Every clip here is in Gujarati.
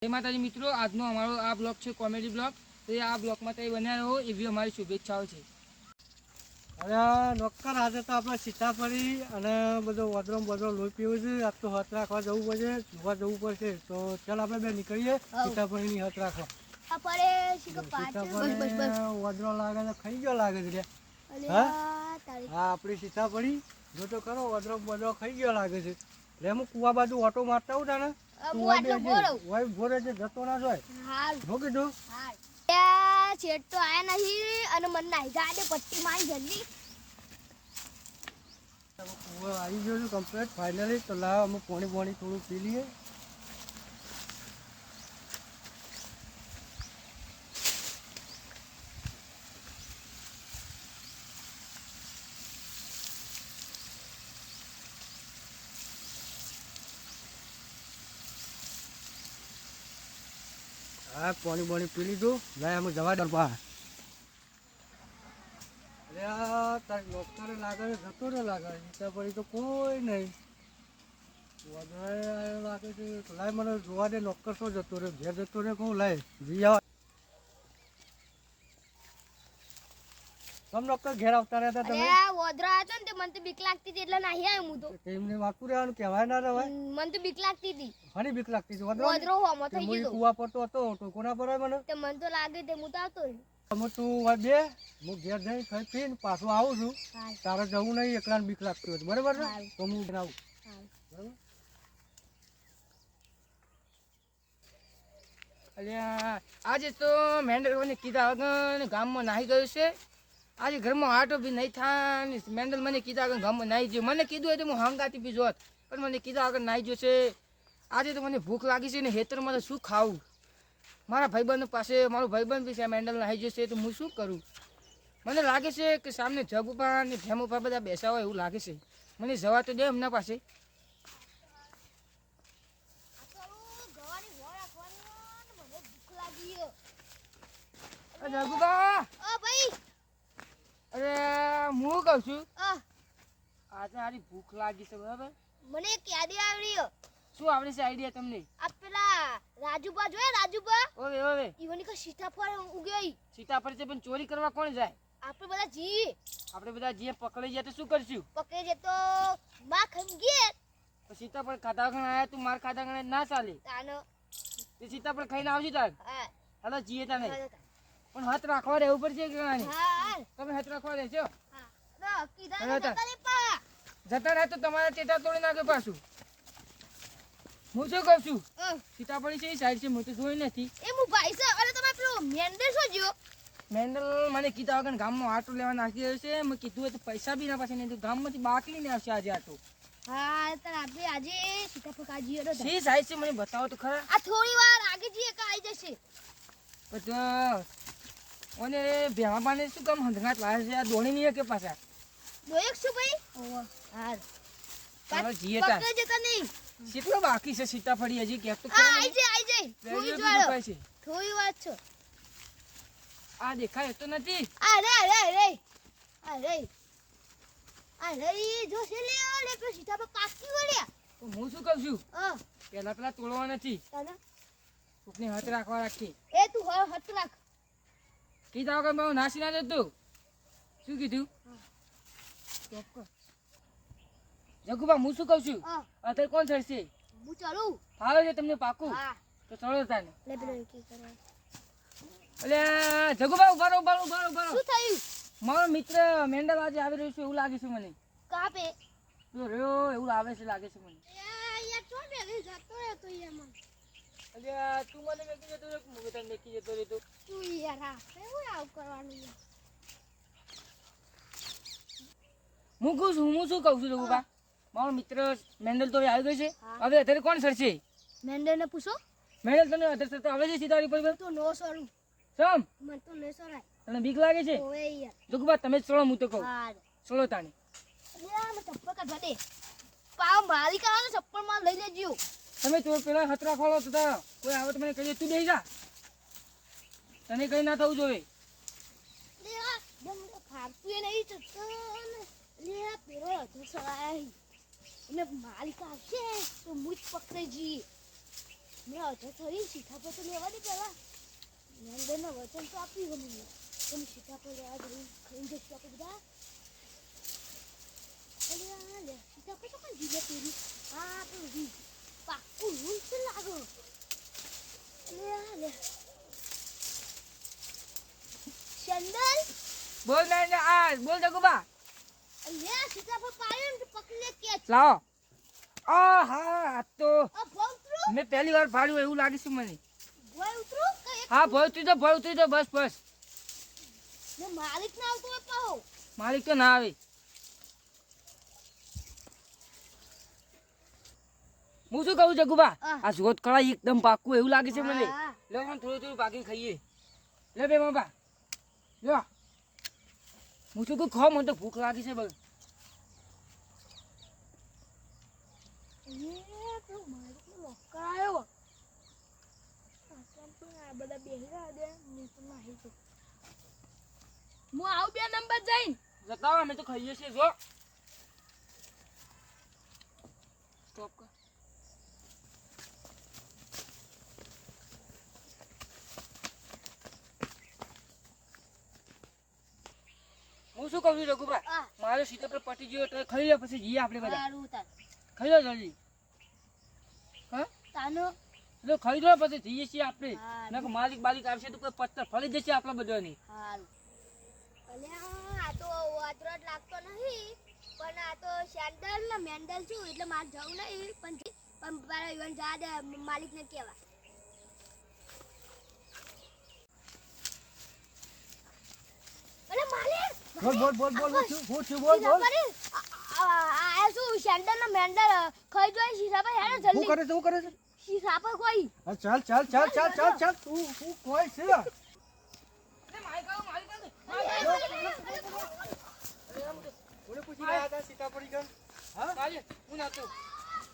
જય માતાજી મિત્રો, આજનો અમારો આ બ્લોગ છે કોમેડી બ્લોગ. તો આ બ્લોગમાં તમે બન્યા રહો એવી અમારી શુભેચ્છાઓ છે. અરે નોકર આજે તો આપણે સીતાફળી અને બધો વધરો લોહી પીવું છે. આજ તો હાથ રાખવા જવું પડશે, જોવા જવું પડશે. તો ચાલ આપણે બે નીકળીએ સીતાફળીની હાથ રાખવા. વધરો લાગે તો ખાઈ ગયો લાગે છે. હા આપણી સીતાફળી જો તો ખરો વધરો ખાઈ ગયો લાગે છે. એટલે હું કુવા બાજુ ઓટો મારતા હું તાને ભોરે છે જતો ના જોય. શું કીધું? છેટ તો આયા નહીં અને મને નાહી જાય પટ્ટી મારી જલ્દી આવી ગયો છું કમ્પ્લીટ ફાઇનલી. તો લાવ અમે પાણી થોડું પી લઈએ. હા પાણી પી લીધું. લાય અમે જવા દરબા. અરે તારી ડોક્ટરે લાગે જતો રે લાગે સીતાફળી તો કોઈ નહીં. વધારે લાગે છે. લાય મને જોવા દે ડોક્ટર તો જતો રે ઘેર જતો રે કહું લાય જી આવા. ડોક્ટર ઘેર આવતા રહેતા તમે? વોદરા હતો ને તે મને તો બીક લાગતી હતી એટલે નાહી આવ્યો હું તો. એમને વાકું રહેવાનું કહેવાય ના રહેવાય. મને તો બીક લાગતી હતી. ઘણી બીક લાગતી હતી. વોદરો હોમો થઈ ગયો. કુવા પર તો કોના પર મને તે મને તો લાગે તે હું તો આવતો રહ્યો. અમે તું બે હું ઘેર જઈ ખાઈ પીને પાછું આવું છું. તારે જવું નહીં એકલાને બીક લાગતી હોય બરાબર ને? તો હું આવું બરાબર. અલ્યા આજે તો મેન્ડલ કીધા વગર ગામમાં નાહી ગયું છે. આજે ઘરમાં આટો બી નહીં થાય. મેન્ડલ મને કીધા વગર ગામમાં નાહી ગયો. મને કીધું હોય તો હું હંગાતી બી જોત, પણ મને કીધા વગર નાહી ગયો છે. આજે તો મને ભૂખ લાગી છે ને હેતરમાં તો શું ખાવું. મારા ભાઈબંધ પાસે મારો ભાઈબંધ બી છે મેન્ડલ નાહી જશે તો હું શું કરું. મને લાગે છે કે સામને જગુપા ને ભેમુપા બધા બેસા હોય એવું લાગે છે. મને જવા તો દે એમના પાસે. જગુપા અરે હું કહું છું આજે મારી ભૂખ લાગી છે બરાબર. મને એક યાદ આવ્યો. શું આવડે છે આઈડિયા તમને? આ પેલા રાજુબા જોયા રાજુબા ઓવે ઈવની કો સીતાફળ ઉગઈ. સીતાફળ છે પણ ચોરી કરવા કોણ જાય? આપણે બધા જી. આપણે બધા જે પકડી જાય તો શું કરશું? પકડી જે તો માં ખંગીએ. તો સીતાફળ ખાધા વગર આયા તું માર ખાધા વગર ના ચાલે. તાનો તે સીતાફળ ખાઈને આવજો તાર. હા હાલો જીએ તાને. પણ હાથ રાખવા રહેવું પડશે કે નાની? હા તમે હાથ રાખવા રહેજો. હા કીધા તકલીફા જતા રહે તો તમારા ટેટા તોડી નાખે પાછું. હું શું કહું છું સીતાફળી છે એ સાઈડ છે હું તો જોઈ નથી. એ હું ભાઈ છે અરે તમે પેલો મેન્ડલ શું જો? મેન્ડલ મને કીધા વગર ગામમાં આટો લેવા નાખી રહ્યો છે. મેં કીધું હોય તો પૈસા બી ના પાસે નહીં તો ગામમાંથી બાકલી ને આવશે આજે આટો. હા તાર આપણે આજે સીતાફળ કાજી હતો. સી સાઈડ છે મને બતાવો તો ખરા. આ થોડી વાર આગે જઈએ કે આવી જશે. પછી ઓને ભેમાબાને શું કામ હંધગાટ લાવે છે? આ દોણી નહીં કે પાછા દોયક શું ભાઈ? ઓવા હાર ચાલો જીએ તાર. પકડે જતા નહીં. કેટલો બાકી છે સીતાફળી હજી કે તો આઈ જાય થોડી વાર છે. થોડી વાર છો. આ દેખાય તો નથી. અરે જો છે લે પેલો સીતાફળ કાકી વળ્યા. તો હું શું કહું છું હા પેલા તોડવા નથી. તને કોકને હાથ રાખવા રાખી. એ તું હટ રાખ. કીધા વગર બહુ નાસી ના જતું. શું કીધું? જગુબા હું શું કહું છું હા અત્યારે કોણ ચડશે? હું ચાલું. ફાવે છે તમને પાકું? હા તો ચડો તાને. લે પેલો કી કરે. એટલે જગુબા ઉભા રહો. શું થયું? મારો મિત્ર મેન્ડલ આજે આવી રહ્યો છે એવું લાગે છે મને. કાપે તો રહ્યો એવું આવે છે લાગે છે મને. યાર છોડ બે જતો રહે તો યાર મને. એટલે તું મને મેકી જતો રહ્યો હું તને મેકી જતો રહ્યો. તું યાર આ કેવું આવ કરવાનું યાર. હું શું કહું છું જગુબા મારો મિત્ર મેન્ડલ તો હવે આવી ગયો છે. હવે અત્યારે કોણ સરશે? મેન્ડલ ને પૂછો. મેન્ડલ તને અત્યારે સરતા આવે છે સીતાફળી પર? તો નો સરું સમ મને તો નો સરાય. તને બીક લાગે છે? ઓએ યાર જગુબા તમે જ ચડો હું તો કહું. હા ચડો તાને. યાર મે ચપ્પલ કાઢવા દે. પાવ મારી કાનો ચપ્પલ માં લઈ લેજો. તમે તો પેલા હાથ રાખવાલો તો કોઈ આવે તો મને કહી દે તું બેસી જા. તને કઈ ના થવું જોઈએ. લે આ દમ ખાતું એ નહીં ચક્કર. લે પેલો તો સરાય. ને માલિક આવશે તો મુજ પકડે જી. મેં અધર થોડી સીતાફળ તો લેવા દે પેલા મેંદરના વચન તો આપી ગમે તમે સીતાફળ લેવા જઈ ખાઈ જશું આપણે બધા અરે આ લે સીતાફળ તો કઈ જીલે પેરી આ તો જી પાકું રૂલ છે લાગો અરે આ લે ચંદન બોલ ને આ બોલ જગુબા લે સીતાફળ પાડ્યો ને પકડી લે કેચ લાવો આ હા આ તો આ ભોંતરું મેં પહેલી વાર ફાડ્યું એવું લાગે છે મને ભોય ઉતરું કે એક હા ભય ઉતરી તો બસ બસ ને માલિક ના આવતો હોય પાહો માલિક તો ના આવે હું શું કહું જગુબા હા. આ જોત કળા એકદમ પાકું એવું લાગે છે મને હા. લે મને થોડું પાકી ખાઈએ લે બે બાબા લ્યો હું શું કહું ખાવ મને તો ભૂખ લાગી છે બસ એ તો માલિક નો નોકર આવ્યો આ બધા બેહી રહ્યા દે હું તો નાહી તો હું આવું 2 નંબર જઈને જતા અમે તો ખાઈએ છીએ જો સ્ટોપ કર હું શું કહું છું રઘુભાઈ હા. મારો સીતાફળ પટી ગયો એટલે ખાઈ લે પછી જઈએ આપણે બધા સારું તાર ખાઈ લો જલ્દી હા તાનો એટલે ખાઈ લો પછી જઈએ છીએ આપણે હા. ના માલિક બાલિક આવશે તો કોઈ પત્તર ફળી જશે આપણા બધાની સારું અલ્યા આ તો વાતરો જ લાગતો નહીં પણ આ તો સેન્ડલ ને મેન્ડલ છું એટલે મારે જવું નહીં પણ મારા ઈવન જા દે માલિકને કહેવા અરે માલિક બોલ હું થયું બોલ આ શું સેન્ડલ ને મેન્ડલ ખાઈ જોઈ શીશા પર હેડો શું જલ્દી કરે છે શીશા પર કોઈ હા, ચાલ તું કોઈ છે કોને પૂછી રહ્યા હતા સીતાફળી ગન હા કાલે હું નાતો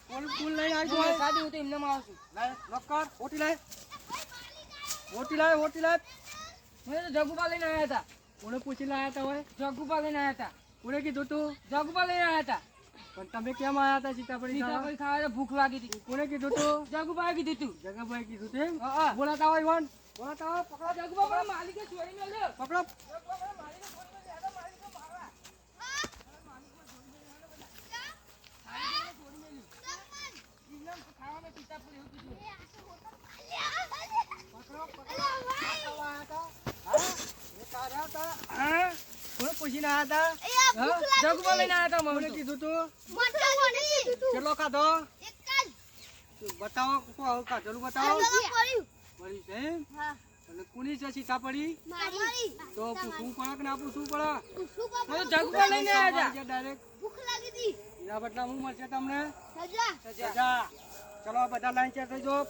કોણ કોણ લઈને આવી ગયો સાદી હું તો એમને માં આવશું લાય નક્કર ઓટી લાય મને તો જગુબા લઈને આવ્યા હતા કોને પૂછી લાયા હતા હોય જગુબા લઈને આવ્યા હતા કોને કીધું તું જગુબા લઈને આવ્યા હતા પણ તમે કેમ આયા હતા સીતાફળી ખાવા? સીતાફળ ખાવા ભૂખ લાગી હતી કોને કીધું તું જગુબાએ કીધું તું જગાભાઈ કીધું તેમ હા, હા. બોલાતા હોય ઈવન બોલાતા હોય પકડો જગુબા પણ માલિકે ચોરી મેલ્યો પકડો જગુબા પણ માલિકે ચોરી મેલ્યો હેડો માલિકે મારવા ખાવામાં સીતાફળ એવું કીધું હા કોને પૂછીને આયા હતા જગુબા લઈને આવ્યા હતા કોને મને તો. કીધું તું કેટલો ખાધો બતાવો કોણ ખાધેલું બતાવો મળી છે એમ? અને કોની છે સીતાફળી તો પૂછવું પડે કે ના પૂછવું પડે મને તો જગુબા લઈને આવ્યા હતા ડાયરેક્ટ એના બદલા હું મળશે તમને સજા. સજા. ચલો બધા લાઈન ચાર થઈ જાઓ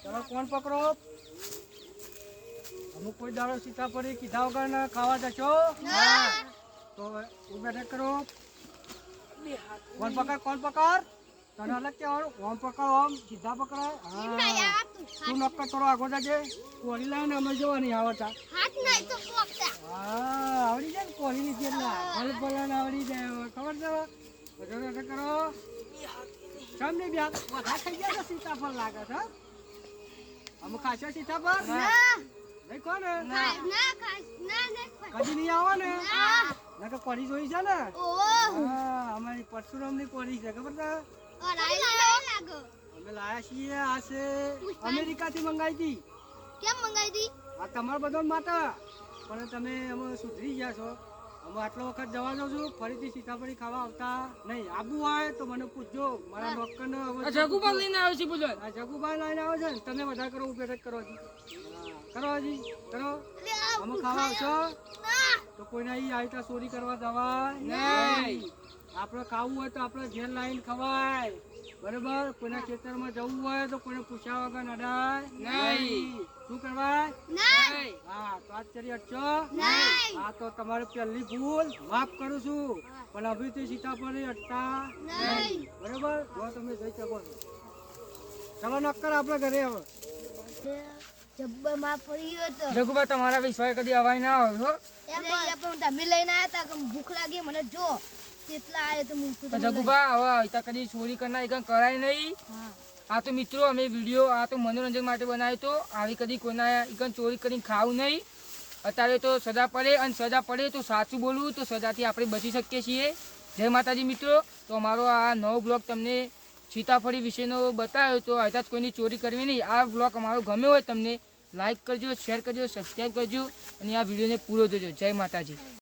ચલો કોણ પકડો અમુક કોઈ દાડો સીતાફળી કીધા વગર ને ખાવા જશો તો ઉભા ને કરો કોણ પકડ તને અલગ કહેવાનું ઓમ પકડ ઓમ સીધા પકડાય હા તું નક્કર કરો આગળ જજે કોળી લાવીને અમે જોવાની આવડતા હા આવડી જાય ને કોળી ની કેટલા ભલે ભલે આવડી જાય ખબર છે બધો કરો સમ નહીં બ્યા બધા થઈ ગયા તો સીતાફળ લાગે છે અમે ખાશો સીતાફળ નહીં કોને કદી નહીં આવો ને ના કે કોળી જોઈ છે ને હા અમારી પરશુરામ ની કોળી છે ખબર છે અમે લાયા છીએ આ છે અમેરિકા થી મંગાવી હતી કેમ મંગાઈ દી આ તમારા બધા માટે પણ તમે અમે સુધરી ગયા છો અમે આટલો વખત જવા દઉં છું ફરીથી સીતાફળી ખાવા આવતા નહીં આબુ હોય તો મને પૂછજો મારા નોકર ને આ જગુબા લઈને આવ્યો છે બોલો આ જગુભાઈ લઈને આવે છે ને તમે બધા કરો ઉપેટ જ કરો હજી કરો હજી કરો અમે ખાવા આવશો તો કોઈને અહીં આવી ત્યાં ચોરી કરવા જવાય નહીં આપણે ખાવું હોય તો આપણે ઘેર લાવીને ખવાય બરોબર કોઈના ખેતરમાં જવું હોય તો કોઈને પૂછ્યા વગર નડાય નહીં. શું કરવાય નહીં. હા તો આજ કરી હટશો હા તો તમારી પહેલી ભૂલ માફ કરું છું પણ અભીથી સીતાફળી હટતા નહીં બરોબર જો તમે જઈ શકો છો ચલો નક્કર આપણે ઘરે હવે જબ્બર માં પડી ગયો તો જગુબા તમારા વિશ્વાસ કદી અવાય ના આવે હો તમે લઈને આયા તા કે ભૂખ લાગી મને જો કેટલા આયે તો હું તો જગુભા હવે અહીંતા કદી ચોરી કરનાર એકન કરાય નહીં. હા આ તો મિત્રો અમે વિડીયો આ તો મનોરંજન માટે બનાવ્યો તો આવી કદી કોઈના એકન ચોરી કરીને ખાવું નહીં. અત્યારે તો સજા પડે અને સજા પડે તો સાચું બોલવું તો સજાથી આપણે બચી શકીએ છીએ. જય માતાજી મિત્રો. તો અમારો આ નવો બ્લોગ તમને સીતાફળી વિશેનો બતાવ્યો તો અહીંતા જ કોઈની ચોરી કરવી નહીં. આ બ્લોગ અમારો ગમ્યો હોય તમને લાઈક કરજો, શેર કરજો, સબસ્ક્રાઈબ કરજો અને આ વિડીયોને પૂરો જોજો. જય માતાજી.